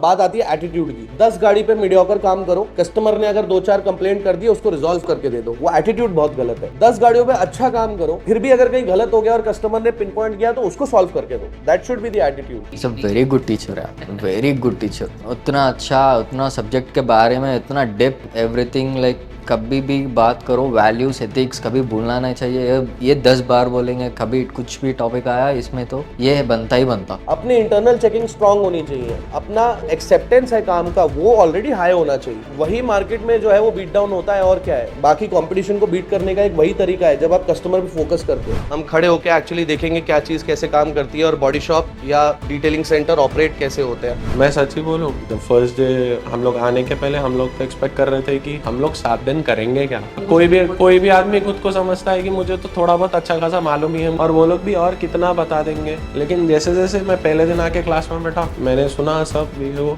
बात आती है एटीट्यूड की। 10 गाड़ी पे मीडियोकर काम करो, कस्टमर ने अगर 2-4 कंप्लेंट कर दी उसको रिजॉल्व करके दे दो, वो एटीट्यूड बहुत गलत है। 10 गाड़ियों पे अच्छा काम करो, फिर भी अगर कहीं गलत हो गया और कस्टमर ने पिन पॉइंट किया तो उसको सॉल्व करके दो। That should be the attitude. It's a very good teacher है, वेरी गुड टीचर। उतना अच्छा, उतना सब्जेक्ट के बारे में इतना डेप्थ, एवरीथिंग लाइक कभी भी बात करो वैल्यूज एथिक्स कभी भूलना नहीं चाहिए। ये 10 बार बोलेंगे, कभी कुछ भी टॉपिक आया इसमें तो ये बनता ही बनता। अपनी इंटरनल चेकिंग स्ट्रांग होनी चाहिए, अपना एक्सेप्टेंस है काम का वो ऑलरेडी हाई होना चाहिए। वही मार्केट में जो है वो बीट डाउन होता है और क्या है। बाकी कंपटीशन को बीट करने का एक वही तरीका है जब आप कस्टमर पे फोकस करते हो। हम खड़े होकर एक्चुअली देखेंगे क्या चीज कैसे काम करती है और बॉडी शॉप या डिटेलिंग सेंटर ऑपरेट कैसे होते हैं। मैं सच ही बोलूं, फर्स्ट डे हम लोग आने के पहले हम लोग तो एक्सपेक्ट कर रहे थे कि हम लोग 7 दिन करेंगे क्या। कोई भी आदमी खुद को समझता है कि मुझे तो थोड़ा बहुत अच्छा खासा मालूम ही है और वो लोग भी और कितना बता देंगे। लेकिन जैसे जैसे मैं पहले दिन आके क्लास में बैठा, मैंने सुना सब वो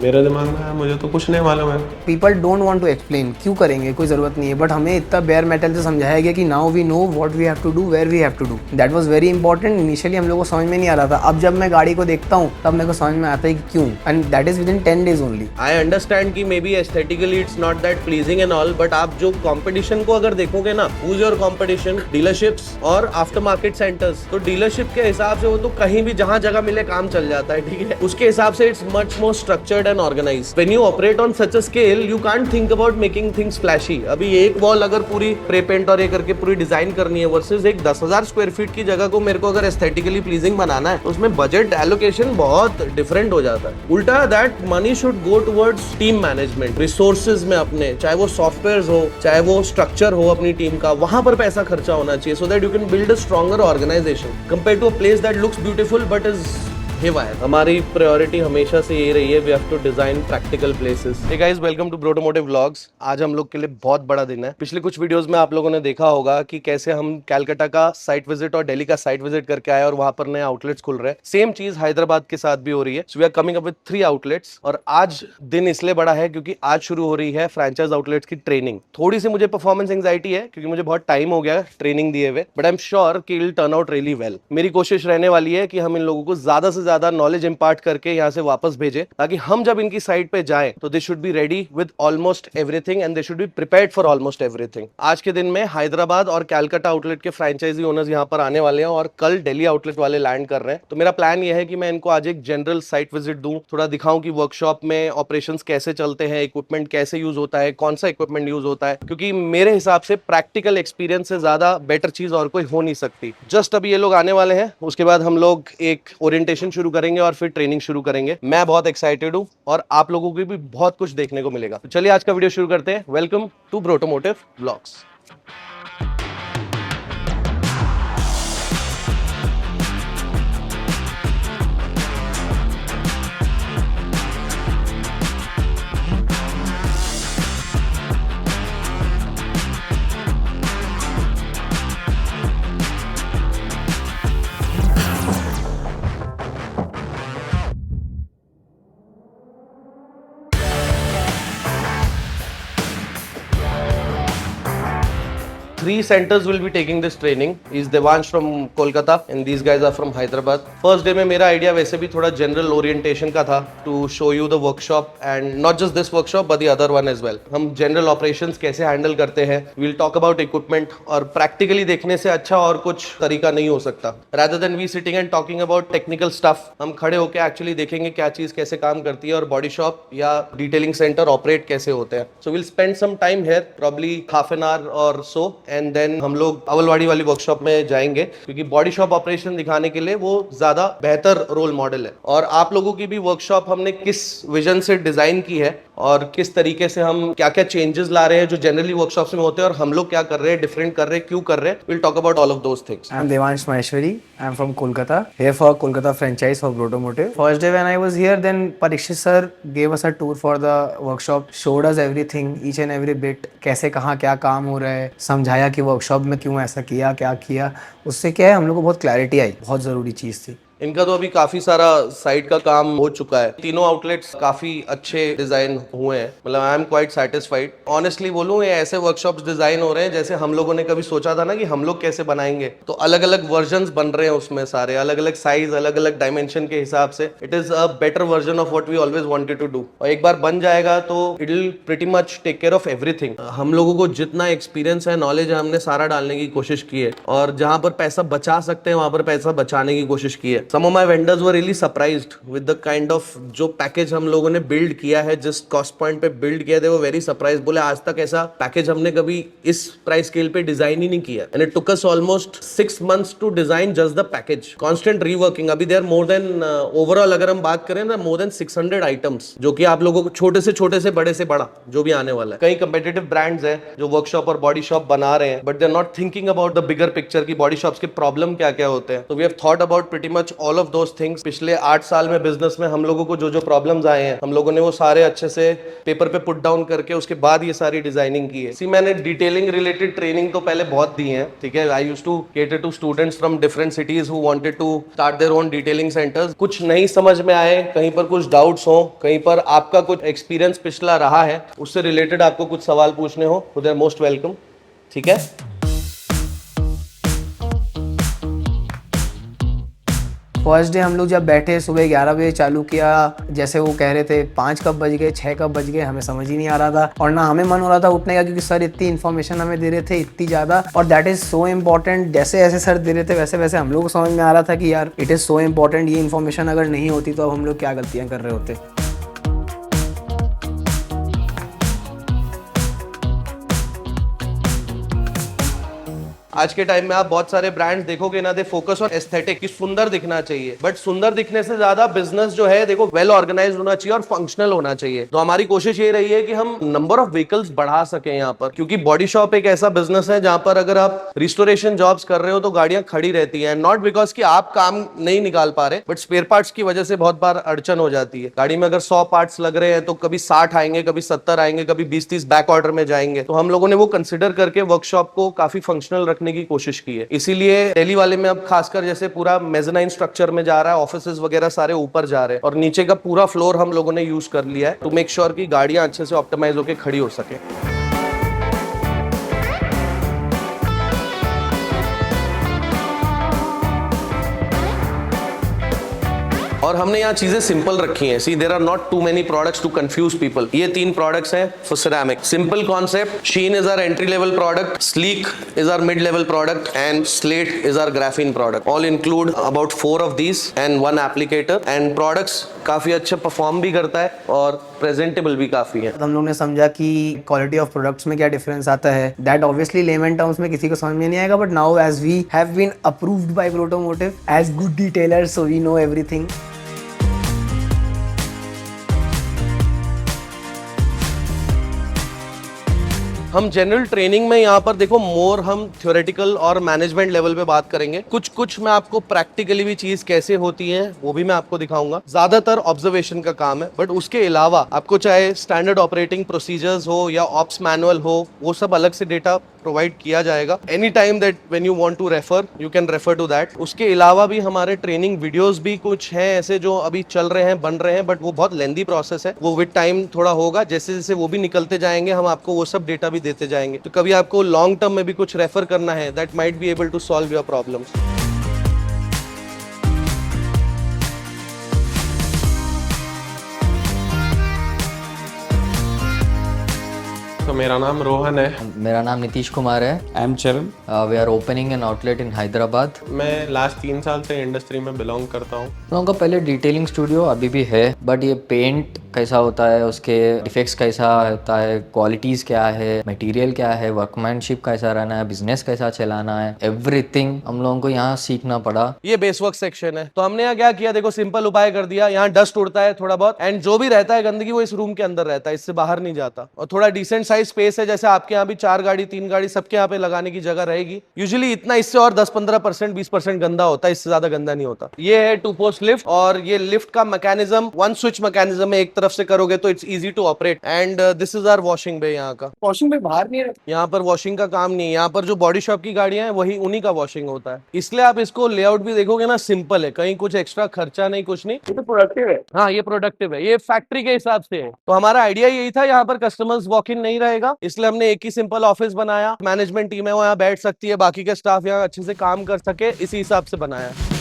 मेरे दिमाग में आया मुझे तो कुछ नहीं मालूम है। People don't want to explain, क्यों करेंगे, कोई जरूरत नहीं है। बट हमें इतना बेयर मेटल से समझाया गया कि now we know what we have to do, where we have to do. That was very important. Initially हम लोग को समझ में नहीं आ रहा था, अब जब मैं गाड़ी को देखता हूँ तब मेरे को समझ में आता है कि क्यों। And that is with in 10 days only. I understand कि may be aesthetically it's not that pleasing and all, but आप जो कंपटीशन को अगर देखोगे ना, हुज योर कंपटीशन, डीलरशिप्स और आफ्टर मार्केट सेंटर्स। तो डीलरशिप के हिसाब से वो तो कहीं भी जहां जगह मिले काम चल जाता है, ठीक है। उसके हिसाब से it's much more structured and organised. When you operate on such a scale you can't think about making things flashy. अभी एक वॉल अगर पूरी प्रे पेंट और ये करके पूरी डिजाइन करनी है वर्सेस एक 10,000 स्क्वायर फीट की जगह को मेरे को अगर एस्थेटिकली प्लीजिंग बनाना है तो उसमें बजट एलोकेशन बहुत डिफरेंट हो जाता है। उल्टा that money should go towards team management, resources में अपने, चाहे वो सॉफ्टवेयर हो चाहे वो स्ट्रक्चर हो अपनी टीम का, वहां पर पैसा खर्चा होना चाहिए so that you can build a stronger organisation compare to a place that looks beautiful but is haywire। हमारी प्रायोरिटी हमेशा से ये रही है, we have to design practical places. Hey guys, welcome to Brotomotive vlogs. आज हम लोग के लिए बहुत बड़ा दिन है। पिछले कुछ वीडियोस में आप लोगों ने देखा होगा कि कैसे हम कैलकाटा का साइट विजिट और दिल्ली का साइट विजिट करके आए और वहां पर नए आउटलेट्स खुल रहे हैं। सेम चीज हैदराबाद के साथ भी हो रही है। So we are coming up with 3 outlets और आज दिन इसलिए बड़ा है क्योंकि आज शुरू हो रही है फ्रेंचाइज आउटलेट्स की ट्रेनिंग। थोड़ी सी मुझे परफॉर्मेंस एंग्जाइटी है क्योंकि मुझे बहुत टाइम हो गया ट्रेनिंग दिए हुए, बट आई एम श्योर कि it will turn out really well. मेरी कोशिश रहने वाली है कि हम इन लोगों को ज्यादा से ज्यादा नॉलेज पार्ट करके यहाँ से वापस भेजे ताकि हम जब इनकी साइट पे जाएं तो they should be ready with almost everything and they should be prepared for almost everything. आज के दिन में हैदराबाद और कैलकाटा आउटलेट के फ्रेंचाइजी ओनर्स यहाँ पर आने वाले हैं और कल दिल्ली आउटलेट वाले लैंड कर रहे हैं। तो मेरा प्लान ये है कि मैं इनको आज एक जनरल साइट विजिट दूं, थोड़ा दिखाऊं कि वर्कशॉप में ऑपरेशंस कैसे चलते हैं, इक्विपमेंट कैसे यूज होता है, कौन सा इक्विपमेंट यूज होता है, क्योंकि मेरे हिसाब से प्रैक्टिकल एक्सपीरियंस से ज्यादा बेटर चीज और कोई हो नहीं सकती। जस्ट अभी ये लोग आने वाले हैं, उसके बाद हम लोग एक ओरिएंटेशन शुरू करेंगे और फिर ट्रेनिंग शुरू करेंगे। मैं बहुत एक्साइटेड हूं और आप लोगों को भी बहुत कुछ देखने को मिलेगा। तो चलिए आज का वीडियो शुरू करते हैं। Welcome to Brotomotive vlogs. Three centers will be taking this training. Is Devansh from Kolkata and these guys are from Hyderabad. First day में मेरा आइडिया वैसे भी थोड़ा जनरल ओरिएंटेशन का था, to show you the workshop and not just this workshop but the other one as well. हम general operations कैसे handle करते हैं, we'll talk about equipment और प्रैक्टिकली देखने से अच्छा और कुछ तरीका नहीं हो सकता। Rather than we sitting and talking about technical stuff, हम खड़े होकर एक्चुअली देखेंगे क्या चीज कैसे काम करती है और बॉडी शॉप या डिटेलिंग सेंटर ऑपरेट कैसे होते हैं। So we'll spend some time here, probably half an hour or so. And then हम लोग अवलवाड़ी वाली वर्कशॉप में जाएंगे क्योंकि बॉडी शॉप ऑपरेशन दिखाने के लिए वो ज्यादा बेहतर रोल मॉडल है। और आप लोगों की भी वर्कशॉप हमने किस विजन से डिजाइन की है और किस तरीके से हम क्या क्या चेंजेस ला रहे हैं जो जनरली वर्कशॉप्स में होते हैं और हम लोग क्या कर रहे हैं, डिफरेंट कर रहे हैं, क्यों कर रहे हैं, will talk about all of those things. I am Devansh Maheshwari, I am from Kolkata, here for Kolkata franchise for Brotomotive. First day when I was here, then Parikshit sir gave us a tour for the workshop, showed us everything, each and every bit, कैसे कहाँ क्या काम हो रहा है, समझाया कि workshop में क्यों ऐसा किया, क्या किया। उससे क्या है हम लोग को बहुत क्लैरिटी आई, बहुत ज़रूरी चीज़ थी। इनका तो अभी काफी सारा साइट का काम हो चुका है। तीनों आउटलेट्स काफी अच्छे डिजाइन हुए हैं, मतलब I am quite satisfied. Honestly बोलूं, ये ऐसे वर्कशॉप्स डिजाइन हो रहे हैं जैसे हम लोगों ने कभी सोचा था ना कि हम लोग कैसे बनाएंगे। तो अलग अलग वर्जन्स बन रहे हैं उसमें, सारे अलग अलग साइज, अलग अलग डायमेंशन के हिसाब से। It is a better version of what we always wanted to do. और एक बार बन जाएगा तो it will pretty much take care of everything. हम लोगों को जितना एक्सपीरियंस है, नॉलेज है, हमने सारा डालने की कोशिश की है, और जहां पर पैसा बचा सकते हैं वहां पर पैसा बचाने की कोशिश की है। Some of my vendors were really surprised with the kind of जो पैकेज हम लोगों ने बिल्ड किया है, जिस कॉस्ट पॉइंट पे बिल्ड किया था, वो वेरी सरप्राइज। बोले आज तक ऐसा पैकेज हमने कभी इस प्राइस स्केल पे डिजाइन ही नहीं किया। And it took us almost 6 months to design just the package. Constant reworking. अभी देयर मोर देन ओवरऑल अगर हम बात करें ना, मोर देन 600 आइटम्स, जो कि आप लोगों को छोटे से बड़े से बड़ा जो भी आने वाला है। कई कंपेटिटिव ब्रांड्स हैं जो वर्कशॉप और बॉडी शॉप बना रहे हैं, but they are not thinking about the bigger picture की बॉडी शॉप्स के प्रॉब्लम क्या क्या होते हैं। तो we have thought about pretty much all of those things. पिछले 8 साल में बिजनेस में हम लोगों को जो जो प्रॉब्लम्स आए हैं, हम लोगों ने वो सारे अच्छे से पेपर पे पुट डाउन करके उसके बाद ये सारी डिजाइनिंग की है। सी, मैंने डिटेलिंग रिलेटेड ट्रेनिंग तो पहले बहुत दी है, ठीक है। I used to cater to students from different cities who wanted to start their own detailing centres. कुछ नहीं समझ में आए, कहीं पर कुछ डाउट्स हो, कहीं पर आपका कुछ एक्सपीरियंस पिछला रहा है, उससे रिलेटेड आपको कुछ सवाल पूछने हो, दे आर मोस्ट वेलकम, ठीक है। फर्स्ट डे हम लोग जब बैठे, सुबह 11 बजे चालू किया, जैसे वो कह रहे थे 5 कब बज गए, 6 कब बज गए, हमें समझ ही नहीं आ रहा था। और ना हमें मन हो रहा था उठने का, क्योंकि सर इतनी इन्फॉर्मेशन हमें दे रहे थे, इतनी ज़्यादा, और दैट इज़ सो इम्पॉर्टेंट। जैसे जैसे सर दे रहे थे वैसे वैसे हम लोग को समझ में आ रहा था कि यार इट इज़ सो इम्पॉर्टेंट। ये इन्फॉर्मेशन अगर नहीं होती तो अब हम लोग क्या गलतियाँ कर रहे होते। आज के टाइम में आप बहुत सारे ब्रांड्स देखोगे ना, दे फोकस ऑन एस्थेटिक, कि सुंदर दिखना चाहिए। बट सुंदर दिखने से ज्यादा बिजनेस जो है, देखो, वेल ऑर्गेनाइज्ड होना चाहिए और फंक्शनल होना चाहिए। तो हमारी कोशिश ये रही है कि हम नंबर ऑफ व्हीकल्स बढ़ा सकें यहाँ पर, क्योंकि बॉडी शॉप एक ऐसा बिजनेस है जहां पर अगर आप रिस्टोरेशन जॉब्स कर रहे हो तो गाड़ियां खड़ी रहती हैं। नॉट बिकॉज कि आप काम नहीं निकाल पा रहे, बट स्पेयर पार्ट्स की वजह से बहुत बार अड़चन हो जाती है। गाड़ी में अगर 100 पार्ट्स लग रहे हैं तो कभी 60 आएंगे, कभी 70 आएंगे, कभी 20-30 बैक ऑर्डर में जाएंगे। तो हम लोगों ने वो कंसिडर करके वर्कशॉप को काफी फंक्शनल रखने की कोशिश की है। इसीलिए दिल्ली वाले में अब खासकर जैसे पूरा मेज़नाइन स्ट्रक्चर में जा रहा है, ऑफिसेज वगैरह सारे ऊपर जा रहे हैं, और नीचे का पूरा फ्लोर हम लोगों ने यूज कर लिया है टू मेक श्योर कि गाड़ियां अच्छे से ऑप्टिमाइज होकर खड़ी हो सके। और हमने यहाँ चीजें सिंपल रखी हैं। See, there are not too many products to confuse people. ये 3 प्रोडक्ट्स हैं for ceramic. Simple concept, Sheen is our entry level product, Sleek is our mid level product, and Slate is our graphene product. All include about 4 of these and 1 applicator. And products काफी अच्छे perform भी करता है और presentable भी काफी है। हम लोग ने समझा कि क्वालिटी ऑफ प्रोडक्ट्स में क्या डिफरेंस आता है। दैट ऑब्वियसली लेमन टर्म्स में किसी को समझ में नहीं आएगा, but now as we have been approved by Protomotive as good detailers, so we know everything. हम जनरल ट्रेनिंग में यहाँ पर देखो मोर हम थ्योरेटिकल और मैनेजमेंट लेवल पे बात करेंगे। कुछ मैं आपको प्रैक्टिकली भी चीज कैसे होती है वो भी मैं आपको दिखाऊंगा। ज्यादातर ऑब्जर्वेशन का काम है, बट उसके अलावा आपको चाहे स्टैंडर्ड ऑपरेटिंग प्रोसीजर्स हो या ऑप्स मैनुअल हो, वो सब अलग से डेटा प्रोवाइड किया जाएगा। Any time that when you want to refer, you can refer to that. उसके अलावा भी हमारे ट्रेनिंग वीडियोस भी कुछ हैं ऐसे जो अभी चल रहे हैं, बन रहे हैं, बट वो बहुत लेंदी प्रोसेस है। वो विद टाइम थोड़ा होगा, जैसे जैसे वो भी निकलते जाएंगे हम आपको वो सब डेटा भी देते जाएंगे। तो कभी आपको लॉन्ग टर्म में भी कुछ रेफर करना है, that might be able to solve your problems. तो मेरा नाम रोहन है। मेरा नाम नीतीश कुमार है। I am Charan. We are opening an outlet in Hyderabad. मैं लास्ट 3 साल से इंडस्ट्री में बिलोंग करता हूँ। हम लोगों का पहले डिटेलिंग स्टूडियो अभी भी है, बट ये पेंट कैसा होता है, उसके डिफेक्ट्स कैसा होता है, क्वालिटीज़ क्या है, मटेरियल क्या है, वर्कमैनशिप कैसा रहना है, बिजनेस कैसा चलाना है, एवरीथिंग हम लोगों को यहाँ सीखना पड़ा। ये बेस वर्क सेक्शन है। तो हमने यहाँ क्या किया, देखो सिंपल उपाय कर दिया। यहाँ डस्ट उड़ता है थोड़ा बहुत, एंड जो भी रहता है गंदगी वो इस रूम के अंदर रहता है, इससे बाहर नहीं जाता। और थोड़ा डिसेंट साइज स्पेस है, जैसे आपके यहाँ भी 4 गाड़ी 3 गाड़ी सबके यहाँ पे लगाने की जगह रहेगी। यूजुअली इतना, इससे और 10-15% 20% गंदा होता है, इससे ज्यादा गंदा नहीं होता। ये है 2 पोस्ट लिफ्ट, और ये लिफ्ट का मैकेनिज्म 1 स्विच मैकेनिज्म है, एक तरफ से करोगे तो it's easy to operate. And this is our washing bay. यहाँ का वॉशिंग में बाहर नहीं रहता। यहाँ पर वॉशिंग का काम नहीं है, यहाँ पर जो बॉडी शॉप की गाड़ियां हैं वही उन्हीं का वॉशिंग होता है। इसलिए आप इसको लेआउट भी देखोगे ना, सिंपल है, कहीं कुछ एक्स्ट्रा खर्चा नहीं, कुछ नहीं। ये तो प्रोडक्टिव है। हाँ, ये प्रोडक्टिव है, ये फैक्ट्री के हिसाब से है। तो हमारा आइडिया यही था, यहाँ पर कस्टमर्स वॉक इन नहीं रहेगा, इसलिए हमने एक ही सिंपल ऑफिस बनाया। मैनेजमेंट टीम है वो यहाँ बैठ सकती है, बाकी के स्टाफ यहाँ अच्छे से काम कर सके, इसी हिसाब से बनाया है।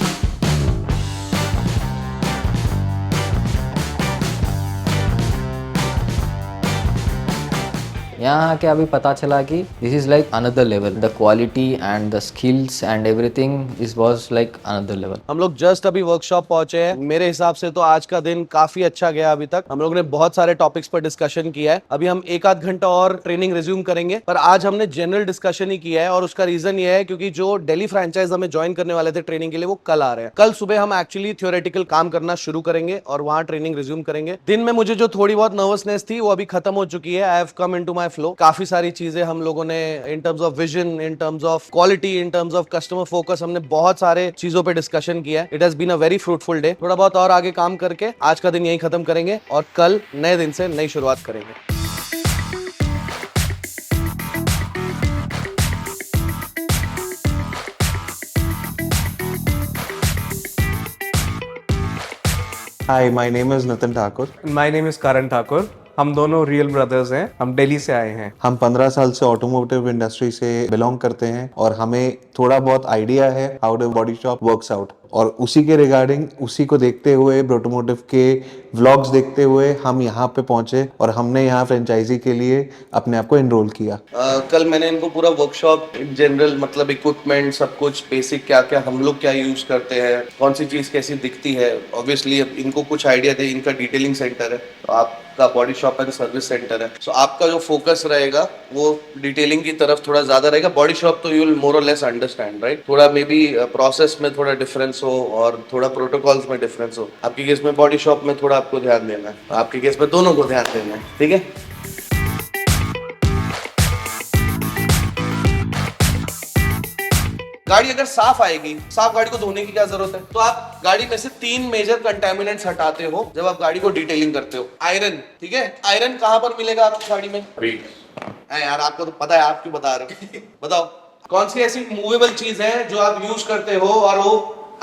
यहाँ आके अभी पता चला कि this is like another level, the quality and the skills and everything is was like another level. हम लोग जस्ट अभी वर्कशॉप पहुंचे हैं। मेरे हिसाब से तो आज का दिन काफी अच्छा गया। अभी तक हम लोग ने बहुत सारे टॉपिक्स पर डिस्कशन किया है। अभी हम 1-8 घंटा और ट्रेनिंग रिज्यूम करेंगे, पर आज हमने जनरल डिस्कशन ही किया है। और उसका रीजन ये है क्योंकि जो दिल्ली फ्रेंचाइज हमें ज्वाइन करने वाले थे ट्रेनिंग के लिए, वो कल आ रहे हैं। कल सुबह हम एक्चुअली थ्योरेटिकल काम करना शुरू करेंगे और वहां ट्रेनिंग रिज्यूम करेंगे। दिन में मुझे जो थोड़ी बहुत नर्वसनेस थी वो अभी खत्म हो चुकी है। I have come into my flow. काफी सारी चीजें हम लोगों ने in terms of vision, in terms of quality, in terms of customer focus, हमने बहुत सारे चीजों पे डिस्कशन किया है। It has been a very fruitful day. थोड़ा बहुत और आगे काम करके आज का दिन यही खत्म करेंगे और कल नए दिन से नई शुरुआत करेंगे। Hi, my name is Nitin Thakur. My name is Karan Thakur. हम दोनों रियल ब्रदर्स हैं। हम दिल्ली से आए हैं। हम 15 साल से ऑटोमोटिव इंडस्ट्री से बिलोंग करते हैं और हमें थोड़ा बहुत आइडिया है how the body shop works out, और उसी के रिगार्डिंग, उसी को देखते हुए, ऑटोमोटिव के व्लॉग्स देखते हुए हम यहाँ पे पहुंचे और हमने यहाँ फ्रेंचाइजी के लिए अपने आप को एनरोल किया। कल मैंने इनको पूरा वर्कशॉप जनरल, मतलब इक्विपमेंट, सब कुछ बेसिक, क्या क्या हम लोग क्या यूज करते हैं, कौन सी चीज कैसी दिखती है। ऑब्वियसली इनको कुछ आइडिया दे। इनका डिटेलिंग सेंटर है, तो आपका body shop and service centre है, सो आपका जो फोकस रहेगा वो डिटेलिंग की तरफ थोड़ा ज्यादा रहेगा। बॉडी शॉप तो यू विल मोर और लेस अंडरस्टैंड, राइट। थोड़ा मे बी प्रोसेस में थोड़ा डिफरेंस हो और थोड़ा प्रोटोकॉल्स में डिफरेंस हो। आपके केस में बॉडी शॉप में थोड़ा आपको ध्यान देना है, आपके केस में दोनों को ध्यान देना है, ठीक है। गाड़ी अगर साफ आएगी, साफ गाड़ी को धोने की क्या जरूरत है? तो आप गाड़ी में से 3 मेजर कंटेमिनेंट्स हटाते हो जब आप गाड़ी को डिटेलिंग करते हो। आयरन, ठीक है। आयरन कहां पर मिलेगा आपकी गाड़ी में? यार आपको तो पता है, आप क्यों बता रहे हो? बताओ कौन सी ऐसी मूवेबल चीज है जो आप यूज करते हो और वो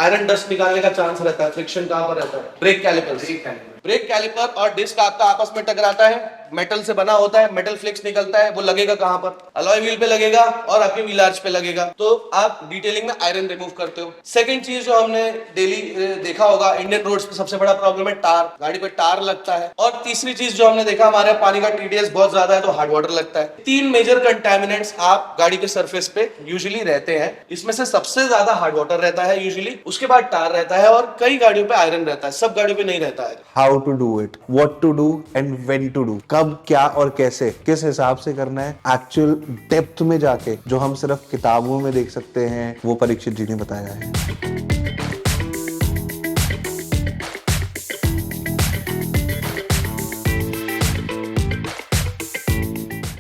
आयरन डस्ट निकालने का चांस रहता है? फ्रिक्शन कहां पर रहता है? Brake caliper. ब्रेक कैलिपर और डिस्क आपका आपस में टकराता है, मेटल से बना होता है, मेटल फ्लेक्स निकलता है, वो लगेगा कहां पर? अलॉय व्हील पे लगेगा और आपके व्हील आर्च पे लगेगा। तो आप डिटेलिंग में आयरन रिमूव करते हो। सेकंड चीज जो हमने डेली देखा होगा, इंडियन रोड्स पे सबसे बड़ा प्रॉब्लम है टार। गाड़ी पे टार लगता है। और तीसरी चीज जो हमने देखा, हमारे पानी का टीडीएस बहुत ज्यादा है तो हार्ड वाटर लगता है। 3 मेजर कंटेमिनेंट्स आप गाड़ी के सरफेस पे यूजुअली रहते हैं। इसमें से सबसे ज्यादा हार्ड वाटर रहता है यूजुअली, उसके बाद टार रहता है और कई गाड़ियों पे आयरन रहता है, सब गाड़ियों पे नहीं रहता है। How to do it, what to do and when to do, कब, क्या और कैसे, किस हिसाब से करना है, एक्चुअल डेप्थ में जाके, जो हम सिर्फ किताबों में देख सकते हैं, वो परीक्षित जी ने बताया है।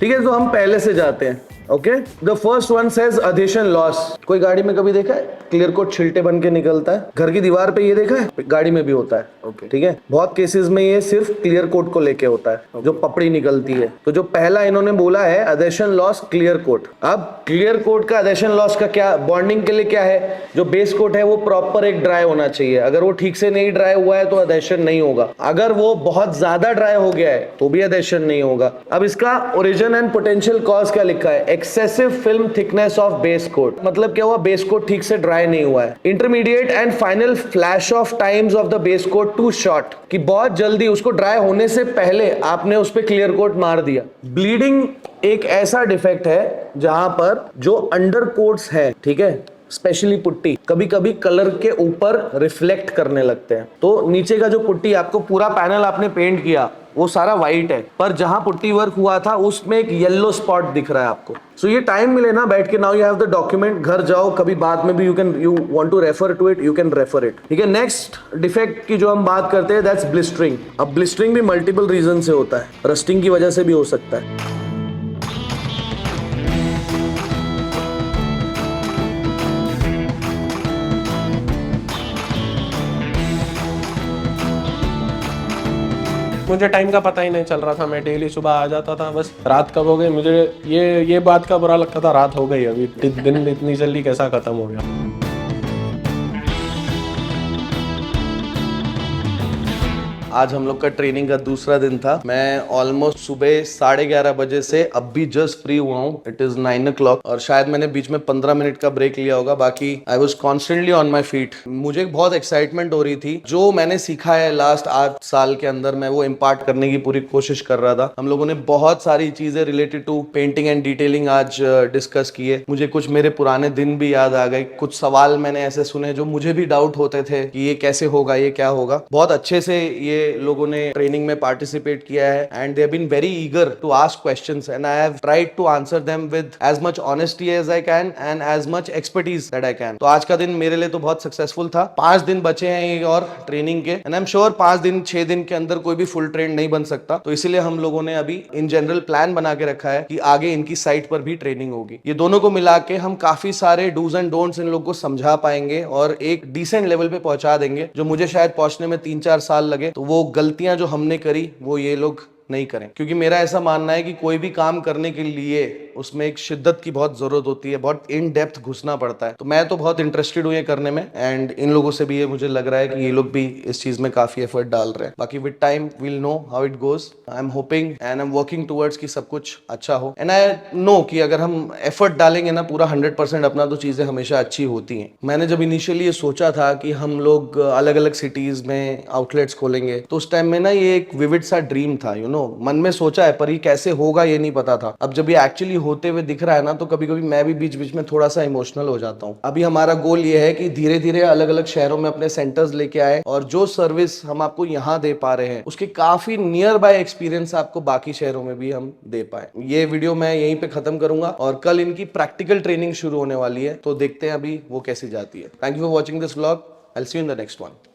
ठीक है, तो हम पहले से जाते हैं। Okay, the first one says adhesion loss. कोई गाड़ी में कभी देखा है क्लियर कोट छिलटे बन के निकलता है? घर की दीवार पे ये देखा है? गाड़ी में भी होता है। ओके, ठीक है। बहुत केसेस में ये सिर्फ क्लियर कोट को लेके होता है, जो पपड़ी निकलती है। तो जो पहला इन्होंने बोला है अधेशन लॉस क्लियर कोट। अब क्लियर कोट का अधेशन लॉस का क्या बॉन्डिंग के लिए क्या है? जो बेस कोट है वो प्रॉपर एक ड्राई होना चाहिए। अगर वो ठीक से नहीं ड्राई हुआ है तो अधेशन नहीं होगा। अगर वो बहुत ज्यादा ड्राई हो गया है तो भी अधेशन नहीं होगा। अब इसका ओरिजिन एंड पोटेंशियल कॉज क्या लिखा है? Excessive film thickness of base coat. मतलब क्या हुआ? बेस कोट ठीक से ड्राई नहीं हुआ है। Intermediate and final flash off times of the base coat too short, कि बहुत जल्दी उसको ड्राई होने से पहले आपने उस पे क्लियर कोट मार दिया। ब्लीडिंग एक ऐसा डिफेक्ट है जहां पर जो अंडर कोट्स है, ठीक है, स्पेशली पुट्टी, कभी कभी कलर के ऊपर रिफ्लेक्ट करने लगते हैं। तो नीचे का जो पुट्टी, आपको पूरा पैनल आपने पेंट किया वो सारा व्हाइट है, पर जहां पुट्टी वर्क हुआ था उसमें एक येलो स्पॉट दिख रहा है आपको। सो ये टाइम मिले ना बैठ के, now you have the document, घर जाओ कभी बाद में भी you want to refer to it, you can refer it. ठीक है, नेक्स्ट डिफेक्ट की जो हम बात करते हैं दैट्स ब्लिस्टरिंग। अब ब्लिस्टरिंग भी मल्टीपल रीजन से होता है, रस्टिंग की वजह से भी हो सकता है। मुझे टाइम का पता ही नहीं चल रहा था। मैं डेली सुबह आ जाता था, बस रात कब हो गई मुझे ये बात का बुरा लगता था, रात हो गई अभी, दिन इतनी जल्दी कैसा खत्म हो गया। आज हम लोग का ट्रेनिंग का दूसरा दिन था। मैं ऑलमोस्ट सुबह 11:30 बजे से अब भी जस्ट फ्री हुआ हूँ। इट इज 9 o'clock और शायद मैंने बीच में 15 मिनट का ब्रेक लिया होगा, बाकी I was constantly on my feet. मुझे बहुत एक्साइटमेंट हो रही थी। जो मैंने सीखा है लास्ट 8 साल के अंदर मैं वो इम्पार्ट करने की पूरी कोशिश कर रहा था। हम लोगों ने बहुत सारी चीजें related to painting and detailing आज डिस्कस किए। मुझे कुछ मेरे पुराने दिन भी याद आ गए। कुछ सवाल मैंने ऐसे सुने जो मुझे भी डाउट होते थे कि ये कैसे होगा, ये क्या होगा। बहुत अच्छे से ये लोगों ने ट्रेनिंग में पार्टिसिपेट किया है and they have been very eager to ask questions and I have tried to answer them with as much honesty as I can and as much expertise that I can. तो आज का दिन मेरे लिए तो बहुत सक्सेसफुल था। 5 दिन बचे हैं ये और ट्रेनिंग के एंड आई एम श्योर 6 दिन के अंदर कोई भी फुल ट्रेन नहीं बन सकता। तो इसीलिए हम लोगों ने अभी इन जनरल प्लान बना के रखा है कि आगे इनकी साइट पर भी ट्रेनिंग होगी। ये दोनों को मिला के हम काफी सारे डूज एंड डोंट्स इन लोगों को समझा पाएंगे और एक डिसेंट लेवल पे पहुंचा देंगे। जो मुझे शायद पहुंचने में 3-4 साल लगे, तो वो गलतियां जो हमने करी वो ये लोग नहीं करें। क्योंकि मेरा ऐसा मानना है कि कोई भी काम करने के लिए उसमें एक शिद्दत की बहुत जरूरत होती है, बहुत इन डेप्थ घुसना पड़ता है। तो मैं तो बहुत इंटरेस्टेड हूं ये करने में एंड इन लोगों से भी ये मुझे लग रहा है कि ये लोग भी इस चीज में काफी एफर्ट डाल रहे हैं। बाकी with time we'll know how it goes. I am hoping and I am working towards कि सब कुछ अच्छा हो एंड आई नो कि अगर हम एफर्ट डालेंगे ना पूरा 100% अपना, तो चीजें हमेशा अच्छी होती हैं। मैंने जब इनिशियली ये सोचा था कि हम लोग अलग अलग सिटीज में आउटलेट्स खोलेंगे, तो उस टाइम में ना ये एक विविड सा ड्रीम था, यू नो, मन में सोचा है, पर ये कैसे होगा ये नहीं पता था। अब जब ये एक्चुअली होते हुए दिख रहा है ना, तो कभी कभी मैं भी बीच बीच में थोड़ा सा इमोशनल हो जाता हूँ। अभी हमारा गोल ये है कि धीरे धीरे अलग अलग शहरों में अपने सेंटर्स लेके आए और जो सर्विस हम आपको यहाँ दे पा रहे हैं उसके काफी नियर बाय एक्सपीरियंस आपको बाकी शहरों में भी हम दे पाए। ये वीडियो मैं यहीं पे खत्म करूंगा और कल इनकी प्रैक्टिकल ट्रेनिंग शुरू होने वाली है, तो देखते हैं अभी वो कैसी जाती है। Thank you for watching this vlog. I will see you in the next one.